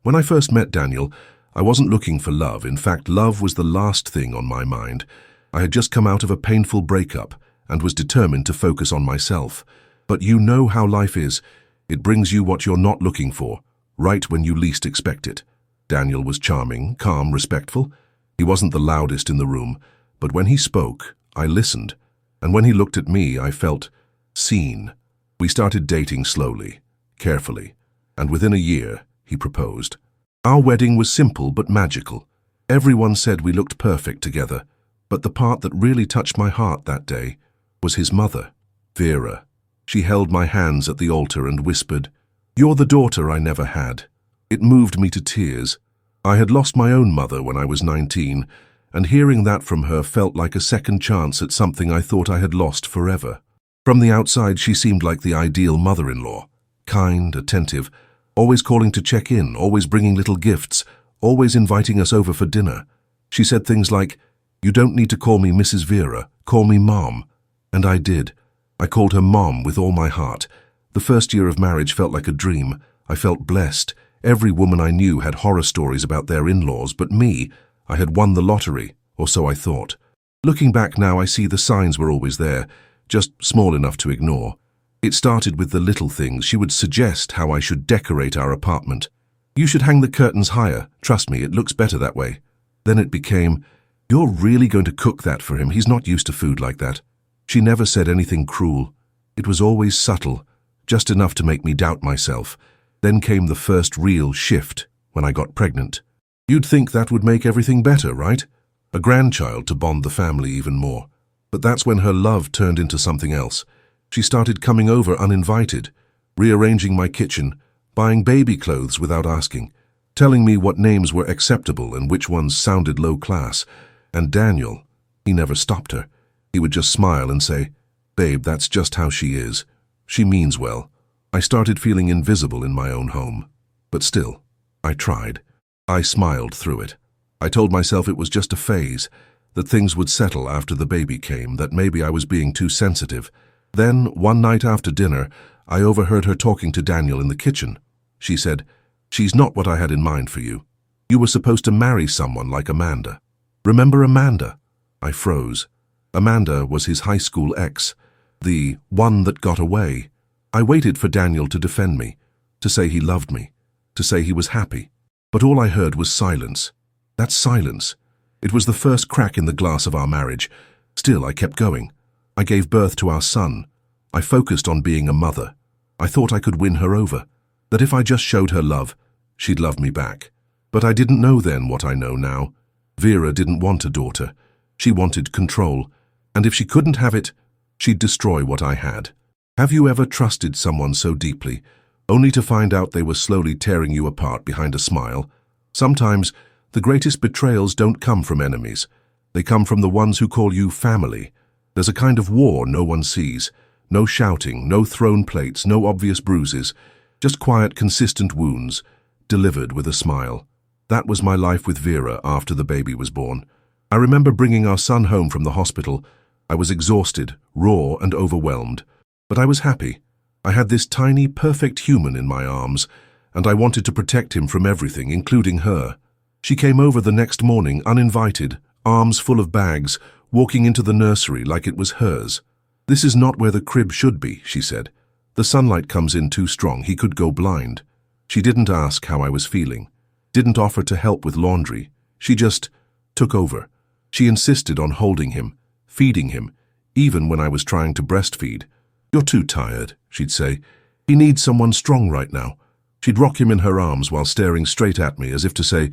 When I first met Daniel, I wasn't looking for love. In fact, love was the last thing on my mind. I had just come out of a painful breakup and was determined to focus on myself. But you know how life is. It brings you what you're not looking for, right when you least expect it. Daniel was charming, calm, respectful. He wasn't the loudest in the room, but when he spoke, I listened. And when he looked at me, I felt seen. We started dating slowly, carefully, and within a year, he proposed. Our wedding was simple but magical. Everyone said we looked perfect together, but the part that really touched my heart that day was his mother, Vera. She held my hands at the altar and whispered, "You're the daughter I never had." It moved me to tears. I had lost my own mother when I was 19, and hearing that from her felt like a second chance at something I thought I had lost forever. From the outside, she seemed like the ideal mother-in-law, kind, attentive, always calling to check in, always bringing little gifts, always inviting us over for dinner. She said things like, "You don't need to call me Mrs. Vera, call me Mom." And I did. I called her Mom with all my heart. The first year of marriage felt like a dream. I felt blessed. Every woman I knew had horror stories about their in-laws, but me, I had won the lottery, or so I thought. Looking back now, I see the signs were always there, just small enough to ignore. It started with the little things. She would suggest how I should decorate our apartment. "You should hang the curtains higher. Trust me, it looks better that way." Then it became, "You're really going to cook that for him? He's not used to food like that." She never said anything cruel. It was always subtle, just enough to make me doubt myself. Then came the first real shift, when I got pregnant. You'd think that would make everything better, right? A grandchild to bond the family even more. But that's when her love turned into something else. She started coming over uninvited, rearranging my kitchen, buying baby clothes without asking, telling me what names were acceptable and which ones sounded low class. And Daniel, he never stopped her. He would just smile and say, "Babe, that's just how she is. She means well." I started feeling invisible in my own home. But still, I tried. I smiled through it. I told myself it was just a phase, that things would settle after the baby came, that maybe I was being too sensitive. Then, one night after dinner, I overheard her talking to Daniel in the kitchen. She said, "She's not what I had in mind for you. You were supposed to marry someone like Amanda." Remember Amanda? I froze. Amanda was his high school ex, the one that got away. I waited for Daniel to defend me, to say he loved me, to say he was happy. But all I heard was silence. That silence. It was the first crack in the glass of our marriage. Still, I kept going. I gave birth to our son. I focused on being a mother. I thought I could win her over, that if I just showed her love, she'd love me back. But I didn't know then what I know now. Vera didn't want a daughter. She wanted control, and if she couldn't have it, she'd destroy what I had. Have you ever trusted someone so deeply, only to find out they were slowly tearing you apart behind a smile? Sometimes, the greatest betrayals don't come from enemies. They come from the ones who call you family. There's a kind of war no one sees. No shouting, no thrown plates, no obvious bruises. Just quiet, consistent wounds, delivered with a smile. That was my life with Vera after the baby was born. I remember bringing our son home from the hospital. I was exhausted, raw and overwhelmed. But I was happy. I had this tiny, perfect human in my arms, and I wanted to protect him from everything, including her. She came over the next morning, uninvited, arms full of bags, walking into the nursery like it was hers. "This is not where the crib should be," she said. "The sunlight comes in too strong. He could go blind." She didn't ask how I was feeling, didn't offer to help with laundry. She just took over. She insisted on holding him, feeding him, even when I was trying to breastfeed. "You're too tired," she'd say. "He needs someone strong right now." She'd rock him in her arms while staring straight at me as if to say,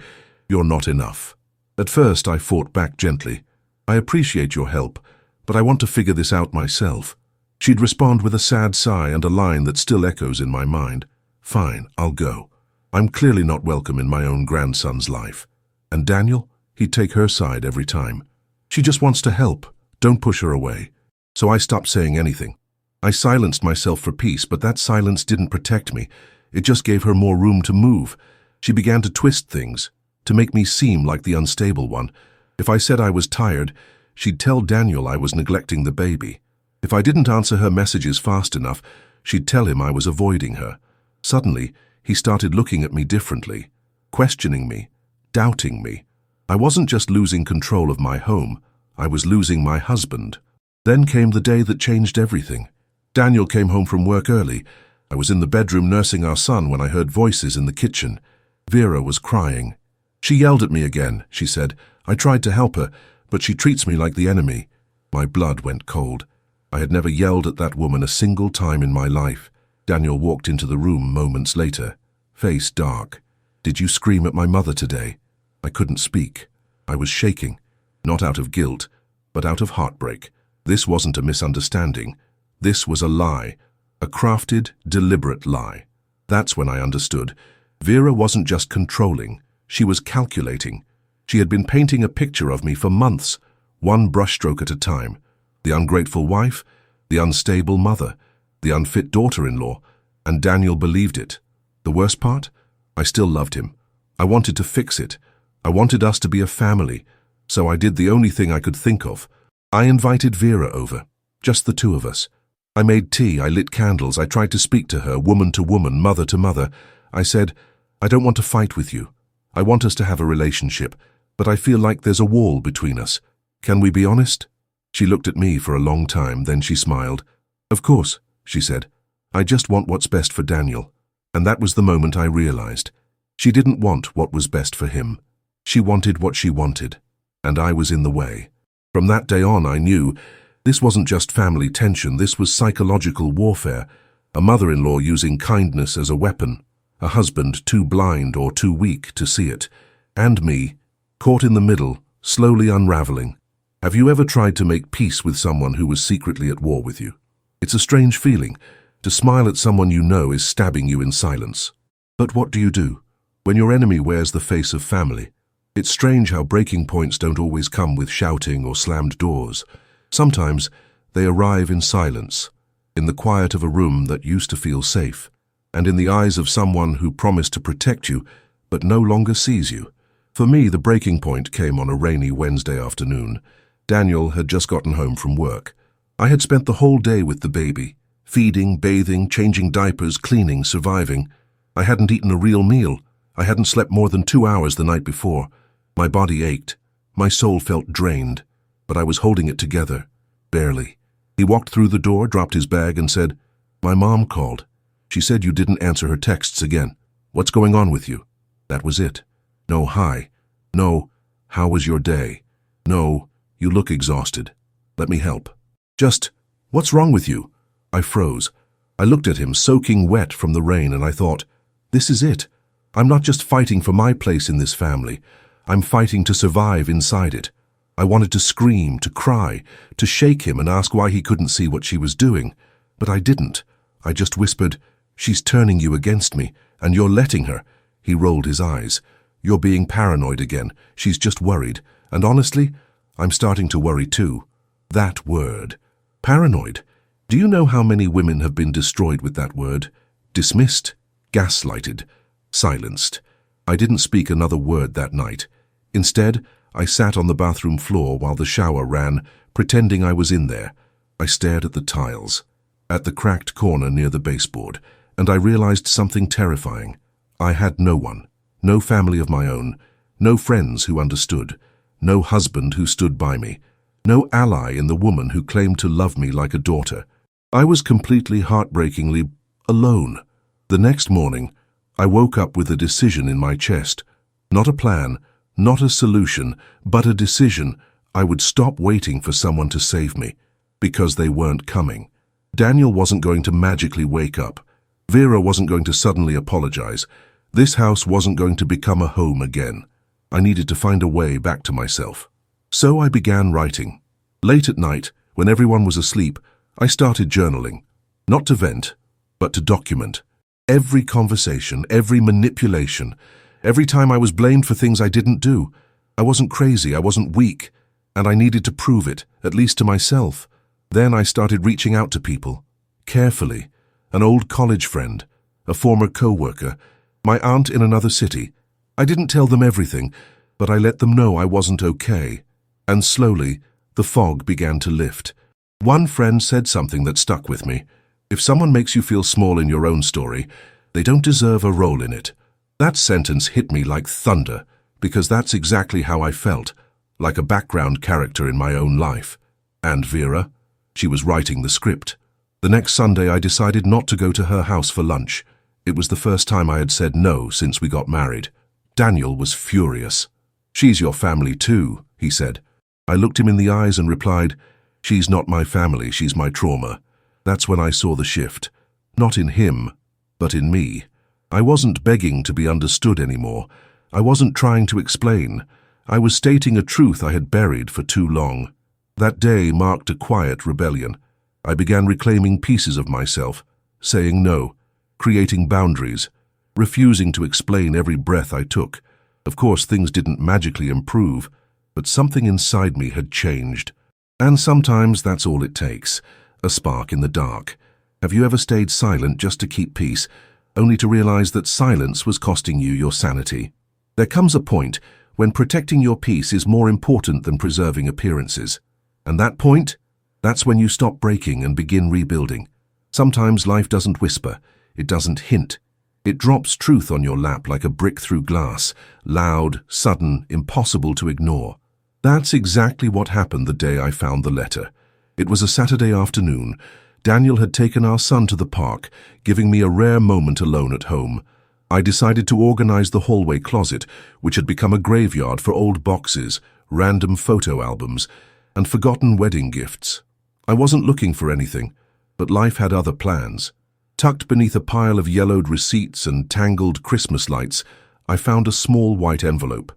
"You're not enough." At first, I fought back gently. "I appreciate your help, but I want to figure this out myself." She'd respond with a sad sigh and a line that still echoes in my mind. "Fine, I'll go. I'm clearly not welcome in my own grandson's life." And Daniel? He'd take her side every time. "She just wants to help. Don't push her away." So I stopped saying anything. I silenced myself for peace, but that silence didn't protect me. It just gave her more room to move. She began to twist things, to make me seem like the unstable one. If I said I was tired, she'd tell Daniel I was neglecting the baby. If I didn't answer her messages fast enough, she'd tell him I was avoiding her. Suddenly, he started looking at me differently. questioning me, doubting me. I wasn't just losing control of my home, I was losing my husband. Then came the day that changed everything. Daniel came home from work early. I was in the bedroom nursing our son when I heard voices in the kitchen. Vera was crying. She yelled at me again, she said. I tried to help her, but she treats me like the enemy. My blood went cold. I had never yelled at that woman a single time in my life. Daniel walked into the room moments later, face dark. Did you scream at my mother today? I couldn't speak. I was shaking, not out of guilt, but out of heartbreak. This wasn't a misunderstanding. This was a lie, a crafted, deliberate lie. That's when I understood. Vera wasn't just controlling, she was calculating. She had been painting a picture of me for months, one brushstroke at a time. The ungrateful wife, the unstable mother, the unfit daughter-in-law, and Daniel believed it. The worst part? I still loved him. I wanted to fix it. I wanted us to be a family, so I did the only thing I could think of. I invited Vera over, just the two of us. I made tea, I lit candles, I tried to speak to her, woman to woman, mother to mother. I said, I don't want to fight with you. I want us to have a relationship, but I feel like there's a wall between us. Can we be honest? She looked at me for a long time, then she smiled. Of course, she said. I just want what's best for Daniel. And that was the moment I realized. She didn't want what was best for him. She wanted what she wanted, and I was in the way. From that day on, I knew this wasn't just family tension, this was psychological warfare, a mother-in-law using kindness as a weapon, a husband too blind or too weak to see it, and me, caught in the middle, slowly unraveling. Have you ever tried to make peace with someone who was secretly at war with you? It's a strange feeling. To smile at someone you know is stabbing you in silence. But what do you do when your enemy wears the face of family? It's strange how breaking points don't always come with shouting or slammed doors. Sometimes they arrive in silence, in the quiet of a room that used to feel safe, and in the eyes of someone who promised to protect you but no longer sees you. For me, the breaking point came on a rainy Wednesday afternoon. Daniel had just gotten home from work. I had spent the whole day with the baby, feeding, bathing, changing diapers, cleaning, surviving. I hadn't eaten a real meal. I hadn't slept more than 2 hours the night before. My body ached. My soul felt drained, but I was holding it together, barely. He walked through the door, dropped his bag, and said, My mom called. She said you didn't answer her texts again. What's going on with you? That was it. No hi. No, how was your day? No, you look exhausted. Let me help. Just, what's wrong with you? I froze. I looked at him, soaking wet from the rain, and I thought, this is it. I'm not just fighting for my place in this family. I'm fighting to survive inside it. I wanted to scream, to cry, to shake him and ask why he couldn't see what she was doing. But I didn't. I just whispered, She's turning you against me, and you're letting her. He rolled his eyes. You're being paranoid again. She's just worried. And honestly, I'm starting to worry too. That word. Paranoid. Do you know how many women have been destroyed with that word? Dismissed, gaslighted, silenced. I didn't speak another word that night. Instead, I sat on the bathroom floor while the shower ran, pretending I was in there. I stared at the tiles, at the cracked corner near the baseboard, and I realized something terrifying. I had no one, no family of my own, no friends who understood, no husband who stood by me, no ally in the woman who claimed to love me like a daughter. I was completely, heartbreakingly alone. The next morning, I woke up with a decision in my chest. Not a plan, not a solution, but a decision. I would stop waiting for someone to save me, because they weren't coming. Daniel wasn't going to magically wake up. Vera wasn't going to suddenly apologize. This house wasn't going to become a home again. I needed to find a way back to myself. So I began writing. Late at night, when everyone was asleep, I started journaling. Not to vent, but to document. Every conversation, every manipulation, every time I was blamed for things I didn't do. I wasn't crazy, I wasn't weak, and I needed to prove it, at least to myself. Then I started reaching out to people, carefully. An old college friend, a former co-worker, my aunt in another city. I didn't tell them everything, but I let them know I wasn't okay. And slowly, the fog began to lift. One friend said something that stuck with me. If someone makes you feel small in your own story, they don't deserve a role in it. That sentence hit me like thunder, because that's exactly how I felt, like a background character in my own life. And Vera? She was writing the script. The next Sunday I decided not to go to her house for lunch. It was the first time I had said no since we got married. Daniel was furious. "She's your family too," he said. I looked him in the eyes and replied, "She's not my family, she's my trauma." That's when I saw the shift. Not in him, but in me. I wasn't begging to be understood anymore. I wasn't trying to explain. I was stating a truth I had buried for too long. That day marked a quiet rebellion. I began reclaiming pieces of myself, saying no, creating boundaries, refusing to explain every breath I took. Of course, things didn't magically improve, but something inside me had changed. And sometimes that's all it takes, a spark in the dark. Have you ever stayed silent just to keep peace, only to realize that silence was costing you your sanity? There comes a point when protecting your peace is more important than preserving appearances. And that point? That's when you stop breaking and begin rebuilding. Sometimes life doesn't whisper, it doesn't hint. It drops truth on your lap like a brick through glass, loud, sudden, impossible to ignore. That's exactly what happened the day I found the letter. It was a Saturday afternoon. Daniel had taken our son to the park, giving me a rare moment alone at home. I decided to organize the hallway closet, which had become a graveyard for old boxes, random photo albums, and forgotten wedding gifts. I wasn't looking for anything, but life had other plans. Tucked beneath a pile of yellowed receipts and tangled Christmas lights, I found a small white envelope.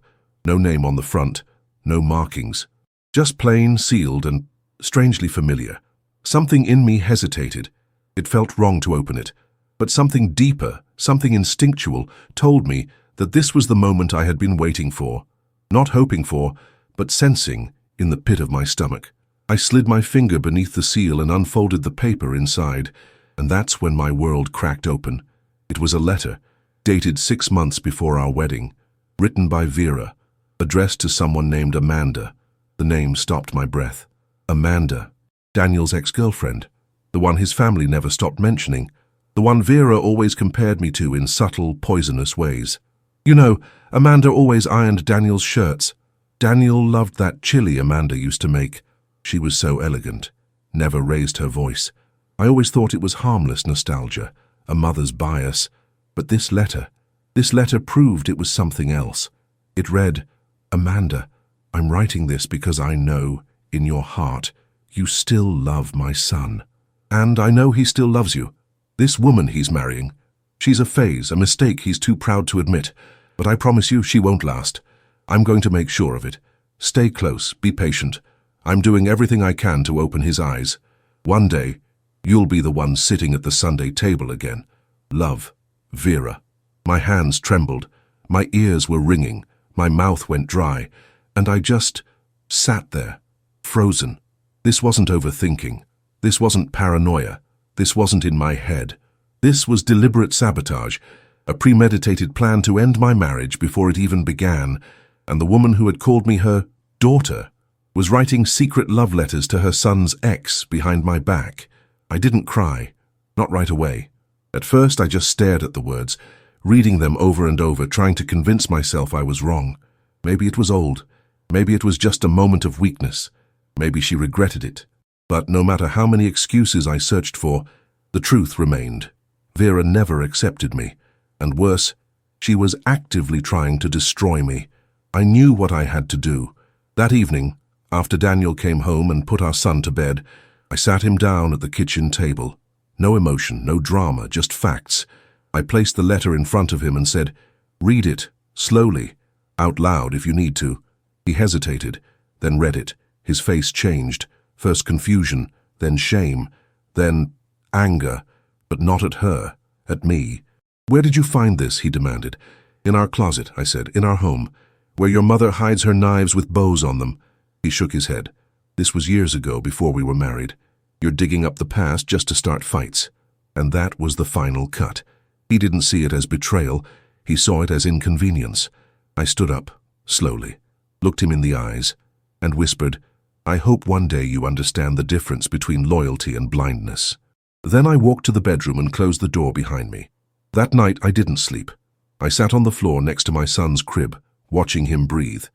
No name on the front, no markings. Just plain, sealed, and strangely familiar. Something in me hesitated. It felt wrong to open it. But something deeper, something instinctual, told me that this was the moment I had been waiting for. Not hoping for, but sensing in the pit of my stomach. I slid my finger beneath the seal and unfolded the paper inside, and that's when my world cracked open. It was a letter, dated 6 months before our wedding, written by Vera, addressed to someone named Amanda. The name stopped my breath. Amanda, Daniel's ex-girlfriend, the one his family never stopped mentioning, the one Vera always compared me to in subtle, poisonous ways. You know, Amanda always ironed Daniel's shirts. Daniel loved that chili Amanda used to make. She was so elegant, never raised her voice. I always thought it was harmless nostalgia, a mother's bias. But this letter proved it was something else. It read, "Amanda, I'm writing this because I know, in your heart, you still love my son. And I know he still loves you. This woman he's marrying, she's a phase, a mistake he's too proud to admit. But I promise you she won't last. I'm going to make sure of it. Stay close, be patient. I'm doing everything I can to open his eyes. One day, you'll be the one sitting at the Sunday table again. Love, Vera." My hands trembled. My ears were ringing. My mouth went dry. And I just sat there, frozen. This wasn't overthinking. This wasn't paranoia. This wasn't in my head. This was deliberate sabotage, a premeditated plan to end my marriage before it even began, and the woman who had called me her daughter was writing secret love letters to her son's ex behind my back. I didn't cry, not right away. At first I just stared at the words, reading them over and over, trying to convince myself I was wrong. Maybe it was old. Maybe it was just a moment of weakness. Maybe she regretted it. But no matter how many excuses I searched for, the truth remained. Vera never accepted me. And worse, she was actively trying to destroy me. I knew what I had to do. That evening, after Daniel came home and put our son to bed, I sat him down at the kitchen table. No emotion, no drama, just facts. I placed the letter in front of him and said, "Read it, slowly, out loud if you need to." He hesitated, then read it. His face changed. First confusion, then shame, then anger, but not at her, at me. "Where did you find this?" he demanded. "In our closet," I said, "in our home, where your mother hides her knives with bows on them." He shook his head. "This was years ago, before we were married. You're digging up the past just to start fights." And that was the final cut. He didn't see it as betrayal. He saw it as inconvenience. I stood up, slowly, looked him in the eyes, and whispered, "I hope one day you understand the difference between loyalty and blindness." Then I walked to the bedroom and closed the door behind me. That night I didn't sleep. I sat on the floor next to my son's crib, watching him breathe.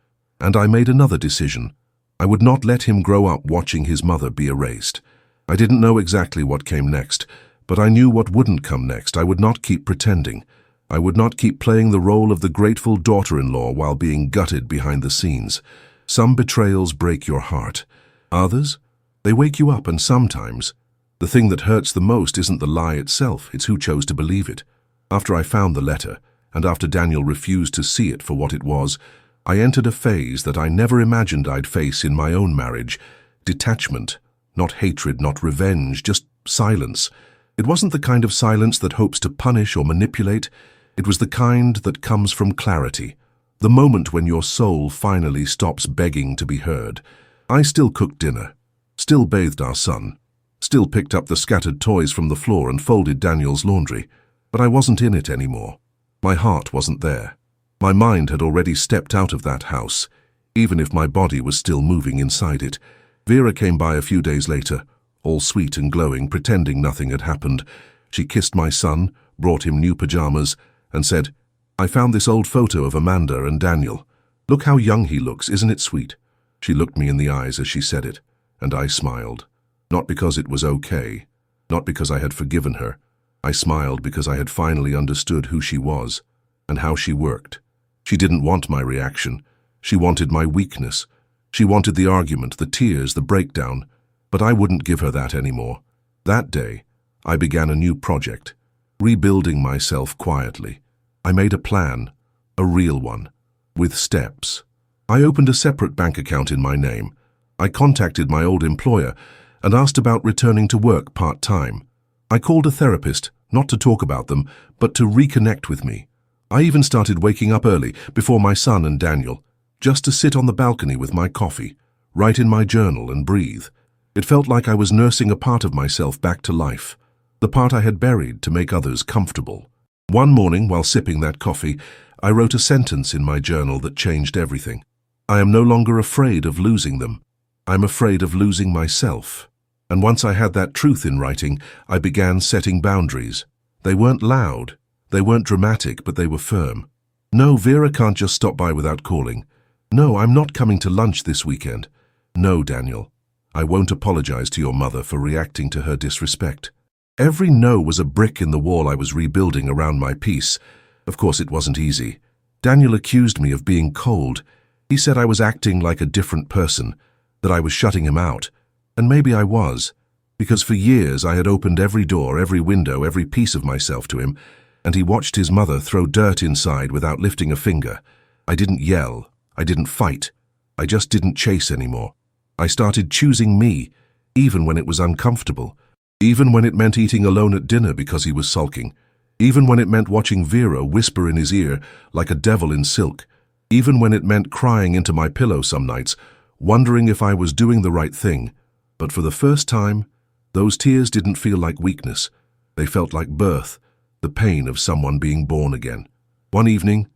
And I made another decision. I would not let him grow up watching his mother be erased. I didn't know exactly what came next, but I knew what wouldn't come next. I would not keep pretending. I would not keep playing the role of the grateful daughter-in-law while being gutted behind the scenes. Some betrayals break your heart. Others, they wake you up, and sometimes the thing that hurts the most isn't the lie itself, it's who chose to believe it. After I found the letter, and after Daniel refused to see it for what it was, I entered a phase that I never imagined I'd face in my own marriage. Detachment. Not hatred, not revenge, just silence. It wasn't the kind of silence that hopes to punish or manipulate. It was the kind that comes from clarity. The moment when your soul finally stops begging to be heard. I still cooked dinner, still bathed our son, still picked up the scattered toys from the floor and folded Daniel's laundry. But I wasn't in it anymore. My heart wasn't there. My mind had already stepped out of that house, even if my body was still moving inside it. Vera came by a few days later, all sweet and glowing, pretending nothing had happened. She kissed my son, brought him new pajamas, and said, "I found this old photo of Amanda and Daniel. Look how young he looks, isn't it sweet?" She looked me in the eyes as she said it, and I smiled. Not because it was okay, not because I had forgiven her. I smiled because I had finally understood who she was and how she worked. She didn't want my reaction. She wanted my weakness. She wanted the argument, the tears, the breakdown. But I wouldn't give her that anymore. That day, I began a new project, rebuilding myself quietly. I made a plan, a real one, with steps. I opened a separate bank account in my name. I contacted my old employer and asked about returning to work part-time. I called a therapist, not to talk about them, but to reconnect with me. I even started waking up early, before my son and Daniel, just to sit on the balcony with my coffee, write in my journal and breathe. It felt like I was nursing a part of myself back to life, the part I had buried to make others comfortable. One morning, while sipping that coffee, I wrote a sentence in my journal that changed everything. I am no longer afraid of losing them. I'm afraid of losing myself. And once I had that truth in writing, I began setting boundaries. They weren't loud, they weren't dramatic, but they were firm. No, Vera can't just stop by without calling. No, I'm not coming to lunch this weekend. No, Daniel, I won't apologize to your mother for reacting to her disrespect. Every no was a brick in the wall I was rebuilding around my peace. Of course, it wasn't easy. Daniel accused me of being cold. He said I was acting like a different person, that I was shutting him out. And maybe I was, because for years I had opened every door, every window, every piece of myself to him, and he watched his mother throw dirt inside without lifting a finger. I didn't yell. I didn't fight. I just didn't chase anymore. I started choosing me, even when it was uncomfortable, even when it meant eating alone at dinner because he was sulking, even when it meant watching Vera whisper in his ear like a devil in silk, even when it meant crying into my pillow some nights, wondering if I was doing the right thing. But for the first time, those tears didn't feel like weakness. They felt like birth, the pain of someone being born again. One evening,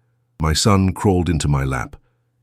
my son crawled into my lap,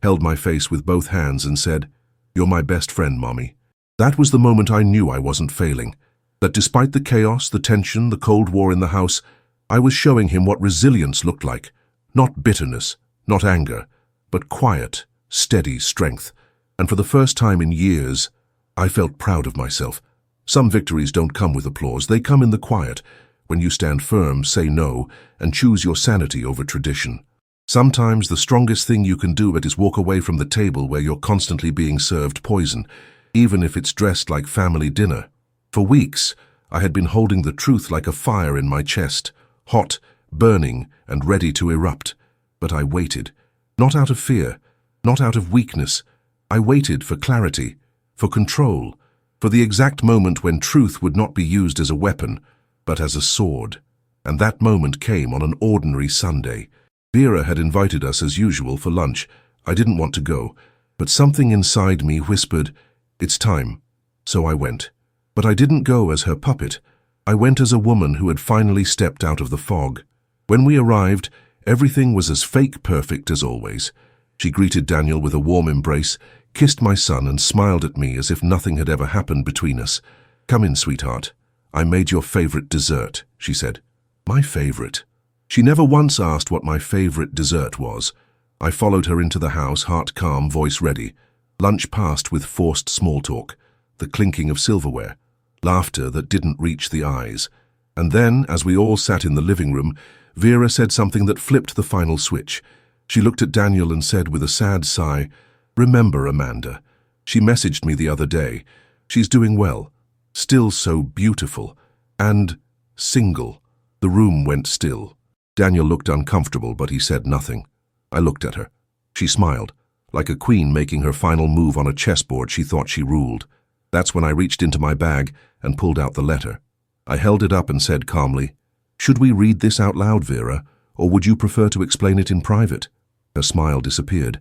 held my face with both hands and said, "You're my best friend, Mommy." That was the moment I knew I wasn't failing, that despite the chaos, the tension, the Cold War in the house, I was showing him what resilience looked like. Not bitterness, not anger, but quiet, steady strength. And for the first time in years, I felt proud of myself. Some victories don't come with applause, they come in the quiet, when you stand firm, say no, and choose your sanity over tradition. Sometimes the strongest thing you can do is walk away from the table where you're constantly being served poison, even if it's dressed like family dinner. For weeks, I had been holding the truth like a fire in my chest, hot, burning, and ready to erupt. But I waited, not out of fear, not out of weakness. I waited for clarity, for control, for the exact moment when truth would not be used as a weapon, but as a sword. And that moment came on an ordinary Sunday. Vera had invited us as usual for lunch. I didn't want to go, but something inside me whispered, "It's time." So I went. But I didn't go as her puppet. I went as a woman who had finally stepped out of the fog. When we arrived, everything was as fake perfect as always. She greeted Daniel with a warm embrace, kissed my son and smiled at me as if nothing had ever happened between us. "Come in, sweetheart. I made your favorite dessert," she said. My favorite. She never once asked what my favorite dessert was. I followed her into the house, heart calm, voice ready. Lunch passed with forced small talk, the clinking of silverware, laughter that didn't reach the eyes. And then, as we all sat in the living room, Vera said something that flipped the final switch. She looked at Daniel and said with a sad sigh, "Remember, Amanda, she messaged me the other day. She's doing well, still so beautiful, and single." The room went still. Daniel looked uncomfortable, but he said nothing. I looked at her. She smiled, like a queen making her final move on a chessboard she thought she ruled. That's when I reached into my bag and pulled out the letter. I held it up and said calmly, "Should we read this out loud, Vera, or would you prefer to explain it in private?" Her smile disappeared.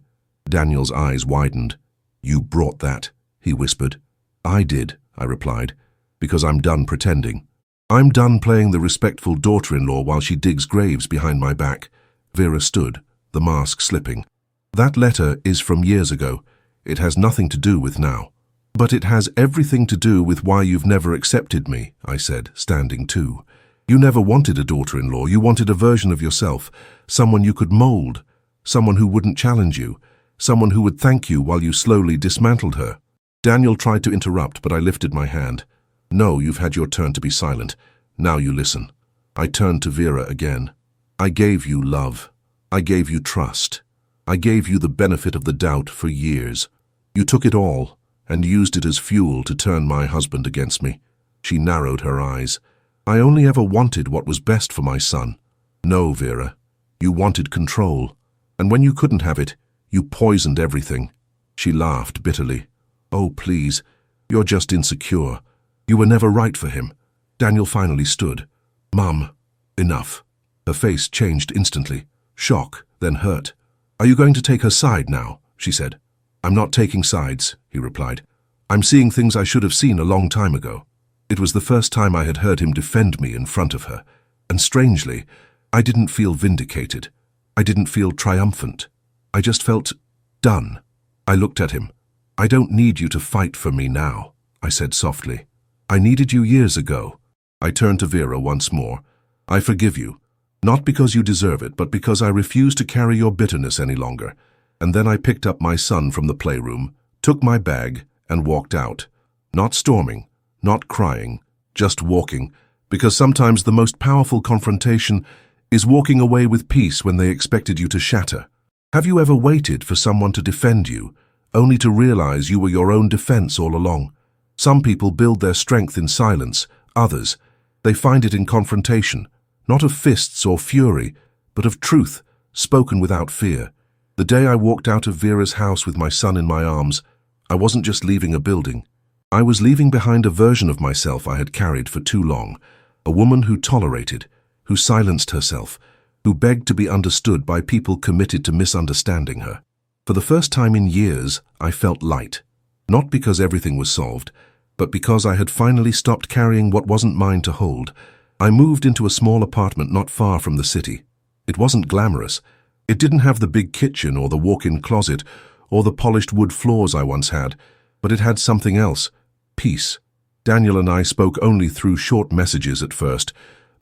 Daniel's eyes widened. "You brought that," he whispered. "I did," I replied, "because I'm done pretending. I'm done playing the respectful daughter-in-law while she digs graves behind my back." Vera stood, the mask slipping. "That letter is from years ago. It has nothing to do with now." "But it has everything to do with why you've never accepted me," I said, standing too. "You never wanted a daughter-in-law. You wanted a version of yourself, someone you could mold, someone who wouldn't challenge you, someone who would thank you while you slowly dismantled her." Daniel tried to interrupt, but I lifted my hand. "No, you've had your turn to be silent. Now you listen." I turned to Vera again. "I gave you love. I gave you trust. I gave you the benefit of the doubt for years. You took it all and used it as fuel to turn my husband against me." She narrowed her eyes. "I only ever wanted what was best for my son." "No, Vera. You wanted control. And when you couldn't have it, you poisoned everything." She laughed bitterly. "Oh, please. You're just insecure. You were never right for him." Daniel finally stood. "Mum, enough." Her face changed instantly. Shock, then hurt. "Are you going to take her side now?" she said. "I'm not taking sides," he replied. "I'm seeing things I should have seen a long time ago." It was the first time I had heard him defend me in front of her. And strangely, I didn't feel vindicated. I didn't feel triumphant. I just felt done. I looked at him. "I don't need you to fight for me now," I said softly. "I needed you years ago." I turned to Vera once more. "I forgive you, not because you deserve it, but because I refuse to carry your bitterness any longer." And then I picked up my son from the playroom, took my bag, and walked out. Not storming, not crying, just walking, because sometimes the most powerful confrontation is walking away with peace when they expected you to shatter. Have you ever waited for someone to defend you, only to realize you were your own defense all along? Some people build their strength in silence, others, they find it in confrontation, not of fists or fury, but of truth, spoken without fear. The day I walked out of Vera's house with my son in my arms, I wasn't just leaving a building. I was leaving behind a version of myself I had carried for too long, a woman who tolerated, who silenced herself, who begged to be understood by people committed to misunderstanding her. For the first time in years, I felt light, not because everything was solved, but because I had finally stopped carrying what wasn't mine to hold. I moved into a small apartment not far from the city. It wasn't glamorous. It didn't have the big kitchen or the walk-in closet or the polished wood floors I once had, but it had something else: peace. Daniel and I spoke only through short messages at first,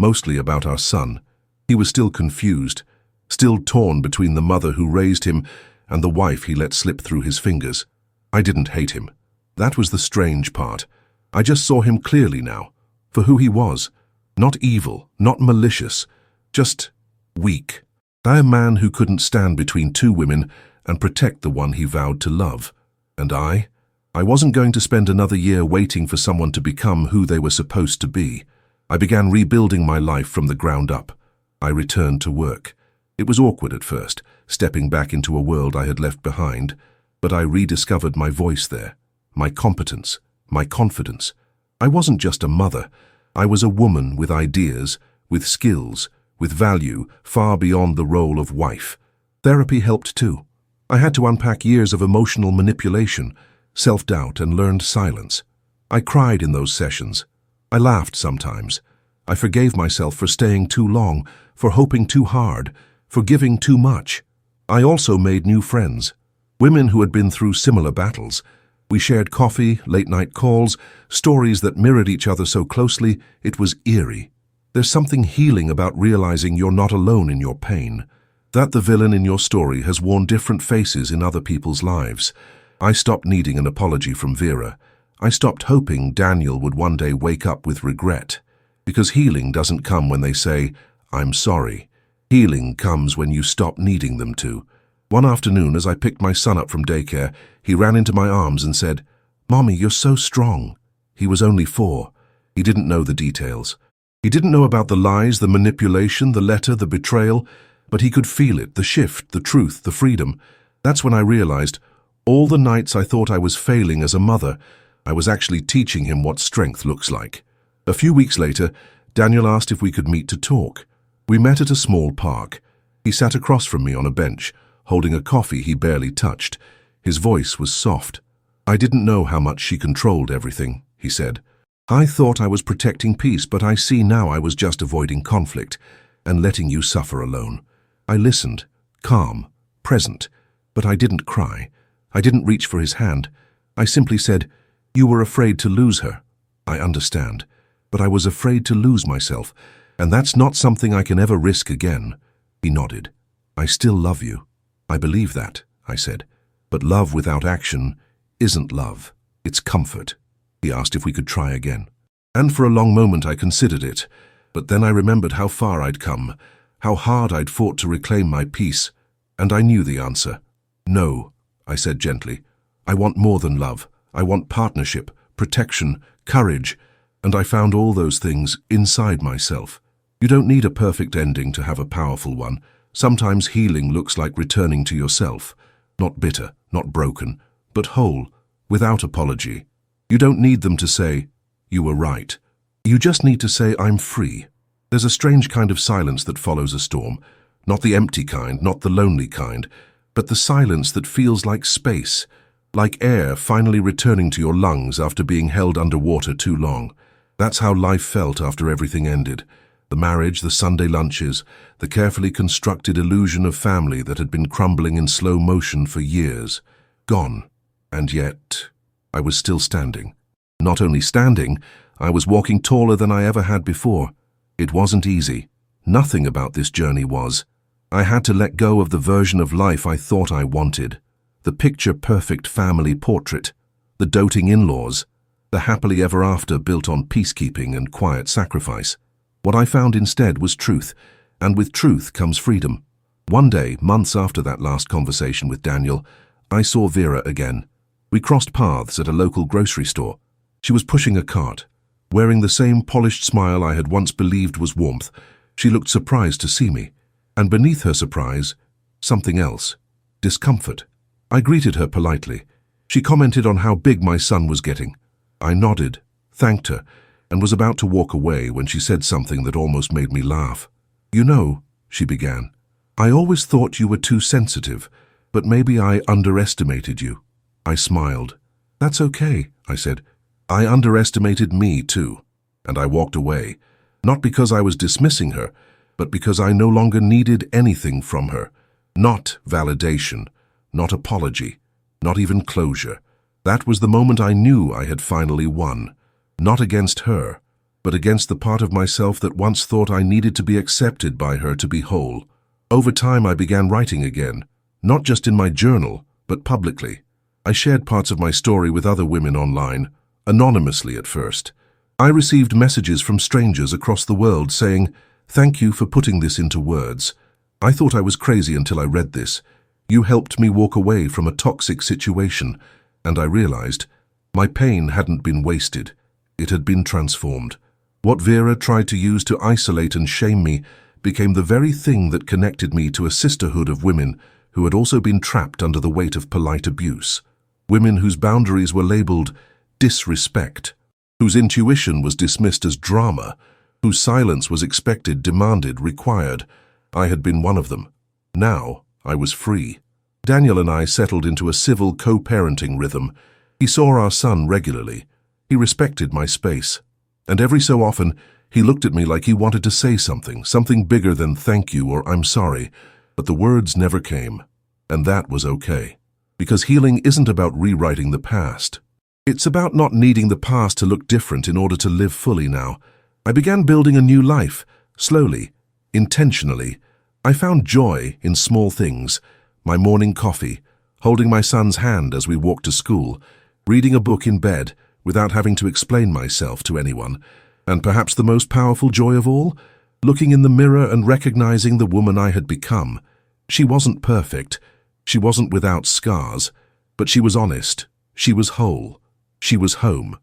mostly about our son. He was still confused, still torn between the mother who raised him and the wife he let slip through his fingers. I didn't hate him. That was the strange part. I just saw him clearly now, for who he was. Not evil, not malicious, just weak. A man who couldn't stand between two women and protect the one he vowed to love. And I wasn't going to spend another year waiting for someone to become who they were supposed to be. I began rebuilding my life from the ground up. I returned to work. It was awkward at first, stepping back into a world I had left behind, but I rediscovered my voice there, my competence, my confidence. I wasn't just a mother. I was a woman with ideas, with skills, with value far beyond the role of wife. Therapy helped too. I had to unpack years of emotional manipulation, self-doubt, and learned silence. I cried in those sessions. I laughed sometimes. I forgave myself for staying too long, for hoping too hard, for giving too much. I also made new friends, women who had been through similar battles. We shared coffee, late-night calls, stories that mirrored each other so closely it was eerie. There's something healing about realizing you're not alone in your pain, that the villain in your story has worn different faces in other people's lives. I stopped needing an apology from Vera. I stopped hoping Daniel would one day wake up with regret. Because healing doesn't come when they say, "I'm sorry." Healing comes when you stop needing them to. One afternoon, as I picked my son up from daycare, he ran into my arms and said, "Mommy, you're so strong." He was only 4. He didn't know the details. He didn't know about the lies, the manipulation, the letter, the betrayal, but he could feel it, the shift, the truth, the freedom. That's when I realized, all the nights I thought I was failing as a mother, I was actually teaching him what strength looks like. A few weeks later, Daniel asked if we could meet to talk. We met at a small park. He sat across from me on a bench, holding a coffee he barely touched. His voice was soft. "I didn't know how much she controlled everything," he said. "I thought I was protecting peace, but I see now I was just avoiding conflict and letting you suffer alone." I listened, calm, present, but I didn't cry. I didn't reach for his hand. I simply said, "You were afraid to lose her. I understand, but I was afraid to lose myself, and that's not something I can ever risk again." He nodded. "I still love you." "I believe that," I said, "but love without action isn't love. It's comfort." He asked if we could try again. And for a long moment I considered it, but then I remembered how far I'd come, how hard I'd fought to reclaim my peace, and I knew the answer. "No," I said gently. "I want more than love. I want partnership, protection, courage, and I found all those things inside myself. You don't need a perfect ending to have a powerful one. Sometimes healing looks like returning to yourself, not bitter, not broken, but whole, without apology. You don't need them to say, 'You were right.' You just need to say, 'I'm free.' There's a strange kind of silence that follows a storm, not the empty kind, not the lonely kind, but the silence that feels like space, like air finally returning to your lungs after being held underwater too long. That's how life felt after everything ended. The marriage, the Sunday lunches, the carefully constructed illusion of family that had been crumbling in slow motion for years. Gone. And yet, I was still standing. Not only standing, I was walking taller than I ever had before. It wasn't easy. Nothing about this journey was. I had to let go of the version of life I thought I wanted. The picture-perfect family portrait, the doting in-laws, the happily ever after built on peacekeeping and quiet sacrifice. What I found instead was truth, and with truth comes freedom. One day, months after that last conversation with Daniel, I saw Vera again. We crossed paths at a local grocery store. She was pushing a cart. Wearing the same polished smile I had once believed was warmth, she looked surprised to see me. And beneath her surprise, something else. Discomfort. I greeted her politely. She commented on how big my son was getting. I nodded, thanked her, and was about to walk away when she said something that almost made me laugh. "You know," she began, "I always thought you were too sensitive, but maybe I underestimated you." I smiled. "That's okay," I said. "I underestimated me too." And I walked away, not because I was dismissing her, but because I no longer needed anything from her. Not validation, not apology, not even closure. That was the moment I knew I had finally won. Not against her, but against the part of myself that once thought I needed to be accepted by her to be whole. Over time I began writing again, not just in my journal, but publicly. I shared parts of my story with other women online, anonymously at first. I received messages from strangers across the world saying, "Thank you for putting this into words. I thought I was crazy until I read this. You helped me walk away from a toxic situation." And I realized my pain hadn't been wasted. It had been transformed. What Vera tried to use to isolate and shame me became the very thing that connected me to a sisterhood of women who had also been trapped under the weight of polite abuse. Women whose boundaries were labeled disrespect, whose intuition was dismissed as drama, whose silence was expected, demanded, required. I had been one of them. Now I was free. Daniel and I settled into a civil co-parenting rhythm. He saw our son regularly. He respected my space. And every so often, he looked at me like he wanted to say something bigger than thank you or I'm sorry, but the words never came. And that was okay. Because healing isn't about rewriting the past. It's about not needing the past to look different in order to live fully now. I began building a new life, slowly, intentionally. I found joy in small things, my morning coffee, holding my son's hand as we walked to school, reading a book in bed without having to explain myself to anyone, and perhaps the most powerful joy of all, looking in the mirror and recognizing the woman I had become. She wasn't perfect, she wasn't without scars, but she was honest, she was whole, she was home,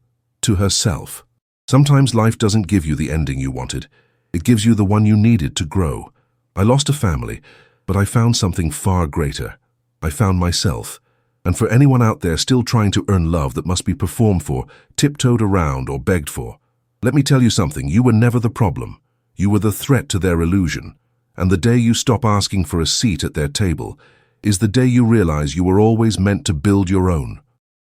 to herself. Sometimes life doesn't give you the ending you wanted, it gives you the one you needed to grow. I lost a family, but I found something far greater. I found myself. And for anyone out there still trying to earn love that must be performed for, tiptoed around, or begged for, let me tell you something, you were never the problem. You were the threat to their illusion. And the day you stop asking for a seat at their table is the day you realize you were always meant to build your own.